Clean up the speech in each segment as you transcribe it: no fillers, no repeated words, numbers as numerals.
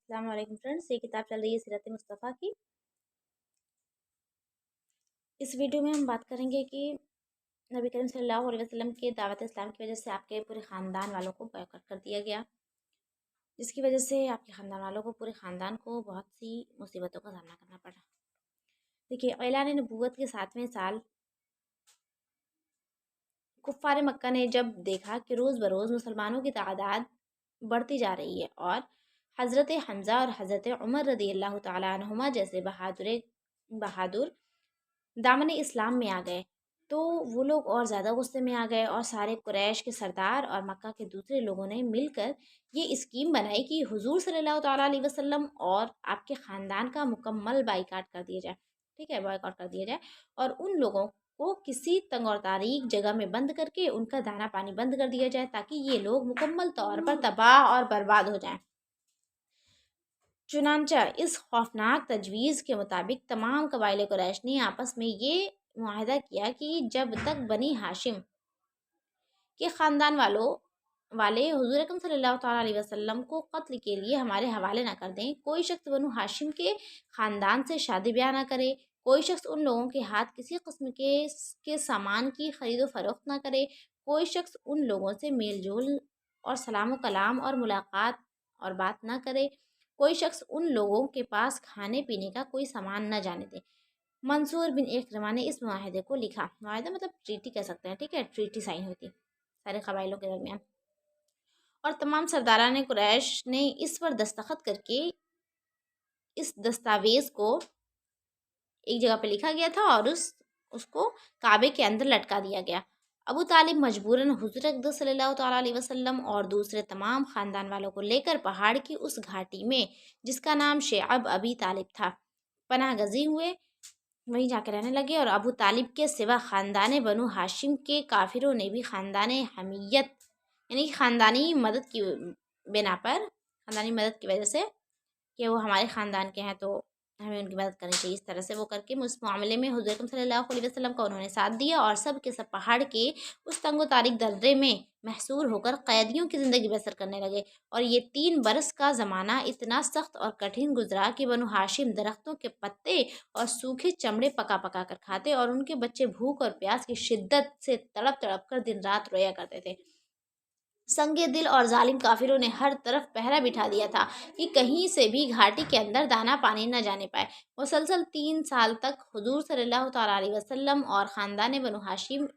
अस्सलाम वालेकुम फ्रेंड्स, ये किताब चल रही है सीरत मुस्तफ़ा की। इस वीडियो में हम बात करेंगे कि नबी करीम सल्लल्लाहु अलैहि वसल्लम के दावत इस्लाम की वजह से आपके पूरे ख़ानदान वालों को बॉयकॉट कर दिया गया, जिसकी वजह से आपके ख़ानदान वालों को, पूरे ख़ानदान को बहुत सी मुसीबतों का सामना करना पड़ा। देखिए, ऐलान नबूवत के 7वें साल कुफ़ार मक्का ने जब देखा कि रोज़ बरोज़ मुसलमानों की तादाद बढ़ती जा रही है और हज़रत हमज़ा और हज़रत उमर रदी अल्लाह तआला अन्हुमा जैसे बहादुर दामन इस्लाम में आ गए, तो वो लोग और ज़्यादा गुस्से में आ गए और सारे कुरैश के सरदार और मक्का के दूसरे लोगों ने मिलकर ये स्कीम बनाई कि हुजूर सल्लल्लाहु ताला अलैहि वसल्लम और आपके ख़ानदान का मुकम्मल बाइकाट कर दिया जाए। ठीक है, बॉयकॉट कर दिया जाए और उन लोगों को किसी तंग और तारीक जगह में बंद करके उनका दाना पानी बंद कर दिया जाए, ताकि ये लोग मुकम्मल तौर पर तबाह और बर्बाद हो जाएं। चुनांचा इस खौफनाक तजवीज़ के मुताबिक तमाम कबाइल कुरैश ने आपस में ये मुआहदा किया कि जब तक बनी हाशिम के ख़ानदान वाले हुज़ूर अकरम सल्लल्लाहु ताला अलैहि वसल्लम को कत्ल के लिए हमारे हवाले ना कर दें, कोई शख्स बनु हाशिम के ख़ानदान से शादी ब्याह ना करे, कोई शख्स उन लोगों के हाथ किसी किस्म के सामान की ख़रीद व फ़रोख्त ना करे, कोई शख्स उन लोगों से मेल जोल और सलाम कलाम और मुलाकात और बात ना करे, कोई शख्स उन लोगों के पास खाने पीने का कोई सामान न जाने दे। मंसूर बिन इकरमा ने इस मुआहदे को लिखा। मुआहदा मतलब ट्रीटी कह सकते हैं, ठीक है, ट्रीटी साइन होती सारे कबाइलों के दरमियान, और तमाम सरदारान कुरैश ने इस पर दस्तखत करके इस दस्तावेज़ को एक जगह पे लिखा गया था और उसको काबे के अंदर लटका दिया गया। अबू तालिब मजबूरन हुज़ूर अक़दस सल्लल्लाहु ताला अलैहि वसल्लम और दूसरे तमाम ख़ानदान वालों को लेकर पहाड़ की उस घाटी में, जिसका नाम शेअब अबी तालिब था, पनाह गज़ी हुए, वहीं जाके रहने लगे। और अबू तालिब के सिवा ख़ानदान बनु हाशिम के काफिरों ने भी ख़ानदान हमीयत यानी ख़ानदानी मदद की बिना पर, ख़ानदानी मदद की वजह से कि वो हमारे ख़ानदान के हैं तो हमें उनकी मदद करनी चाहिए, इस तरह से वो करके उस मामले में हुज़ूर अकरम सल्लल्लाहु अलैहि वसल्लम का उन्होंने साथ दिया और सब के सब पहाड़ के उस तंगो तारीक दर्रे में महसूर होकर कैदियों की ज़िंदगी बसर करने लगे। और ये 3 बरस का ज़माना इतना सख्त और कठिन गुजरा कि बनु हाशिम दरख्तों के पत्ते और सूखे चमड़े पका पका कर खाते और उनके बच्चे भूख और प्यास की शिद्दत से तड़प तड़प कर दिन रात रोया करते थे। संगे दिल और जालिम काफिरों ने हर तरफ पहरा बिठा दिया था कि कहीं से भी घाटी के अंदर दाना पानी न जाने पाए। मुसलसल 3 साल तक हुजूर सल्लल्लाहु ताला अलैहि वसल्लम और ख़ानदान बनु हाशिम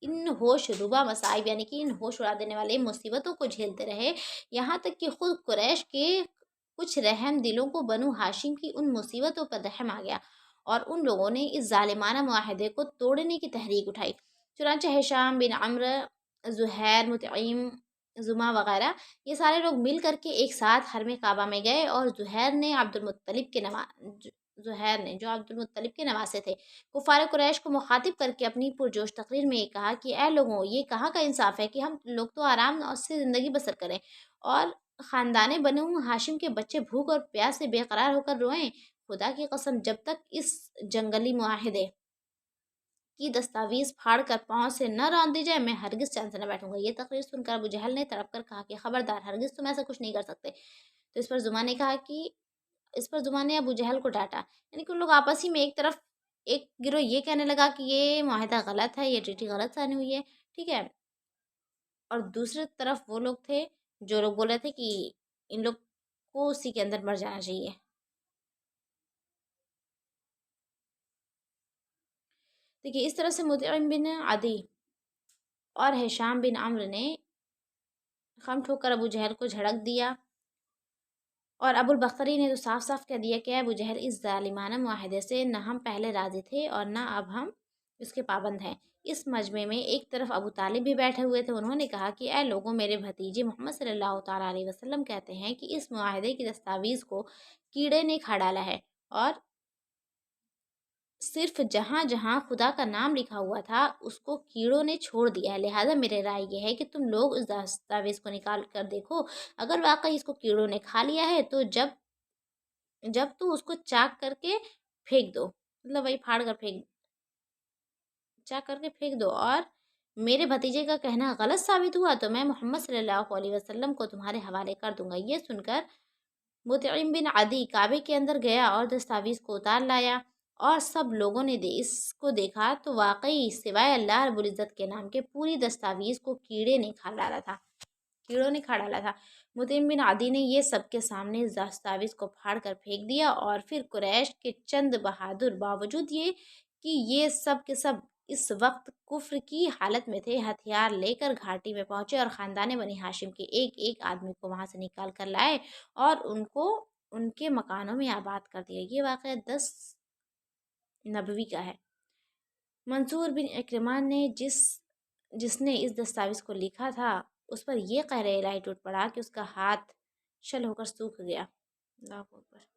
इन होश रुबा मसाइब यानी कि इन होश उड़ा देने वाले मुसीबतों को झेलते रहे, यहाँ तक कि खुद कुरैश के कुछ रहम दिलों को बनु हाशिम की उन मुसीबतों पर रहम आ गया और उन लोगों ने इस जालिमाना मुआहदे को तोड़ने की तहरीक उठाई। चुनांचे हिशाम बिन अम्र, ज़ुहैर, मुतइम, जुमा वगैरह ये सारे लोग मिल करके एक साथ हरम काबा में गए और ज़ुहैर ने जो अब्दुल मुत्तलिब के नवासे थे, कुफ़ार कुरैश को मुखातिब करके अपनी पुरजोश तकरीर में ये कहा कि ऐ लोगों, ये कहाँ का इंसाफ है कि हम लोग तो आराम और से ज़िंदगी बसर करें और ख़ानदान बनु हाशिम के बच्चे भूख और प्यास से बेकरार होकर रोएं। खुदा की कसम, जब तक इस जंगली मुआहदे की दस्तावेज़ फाड़ कर पाँव से न रौंद दी जाए, मैं हरगिज़ चैन से न बैठूंगा। ये तकरीर सुनकर अबू जहल ने तड़प कर कहा कि खबरदार, हरगिज़ तुम ऐसा कुछ नहीं कर सकते। तो इस पर जुमा ने अबू जहल को डांटा, यानी कि उन लोग आपस ही में एक गिरोह ये कहने लगा कि ये मुआहदा गलत है, ये ट्रीटी गलत साइन हुई है, ठीक है। और दूसरी तरफ वो लोग थे जो लोग बोल रहे थे कि इन लोग को उसी के अंदर मर जाना चाहिए। देखिए, इस तरह से मुतइम बिन अदी और हिशाम बिन अम्र ने खम ठोकर अबू जहल को झड़क दिया और अबुल बख्तरी ने तो साफ साफ कह दिया कि अबू जहल, इस जालिमाना मुआहदे से न हम पहले राजी थे और न अब हम इसके पाबंद हैं। इस मजमे में एक तरफ अबू तालिब भी बैठे हुए थे। उन्होंने कहा कि ऐ लोगों, मेरे भतीजे मोहम्मद सल्लल्लाहु ताला अलैहि वसल्लम कहते हैं कि इस मुआहदे की दस्तावेज़ को कीड़े ने खा डाला है और सिर्फ जहाँ जहाँ खुदा का नाम लिखा हुआ था उसको कीड़ों ने छोड़ दिया है। लिहाजा मेरी राय ये है कि तुम लोग उस दस्तावेज़ को निकाल कर देखो, अगर वाकई इसको कीड़ों ने खा लिया है तो जब जब तो उसको चाक करके फेंक दो, मतलब वही फाड़ कर चाक करके फेंक दो। और मेरे भतीजे का कहना गलत साबित हुआ तो मैं मोहम्मद सल्लल्लाहु अलैहि वसल्लम को तुम्हारे हवाले कर दूंगा। ये सुनकर مطعم بن عدی کعبے کے اندر گیا اور دستاویز کو اتار لایا، اور سب لوگوں نے اس کو دیکھا تو واقعی سوائے اللہ رب العزت کے نام کے پوری دستاویز کو کیڑوں نے کھا ڈالا تھا۔ مطعم بن عدی نے یہ سب کے سامنے دستاویز کو پھاڑ کر پھینک دیا، اور پھر قریش کے چند بہادر باوجود یہ کہ یہ سب کے سب اس وقت کفر کی حالت میں تھے، ہتھیار لے کر گھاٹی میں پہنچے اور خاندان بنی ہاشم کے ایک ایک آدمی کو وہاں سے نکال کر لائے اور ان کو ان کے مکانوں میں آباد کر دیا۔ یہ واقعہ 10 نبوی کا ہے۔ منصور بن اکرمہ نے جس نے اس دستاویز کو لکھا تھا، اس پر یہ قہر الہی ٹوٹ پڑا کہ اس کا ہاتھ شل ہو کر سوکھ گیا۔ اللہ اکبر۔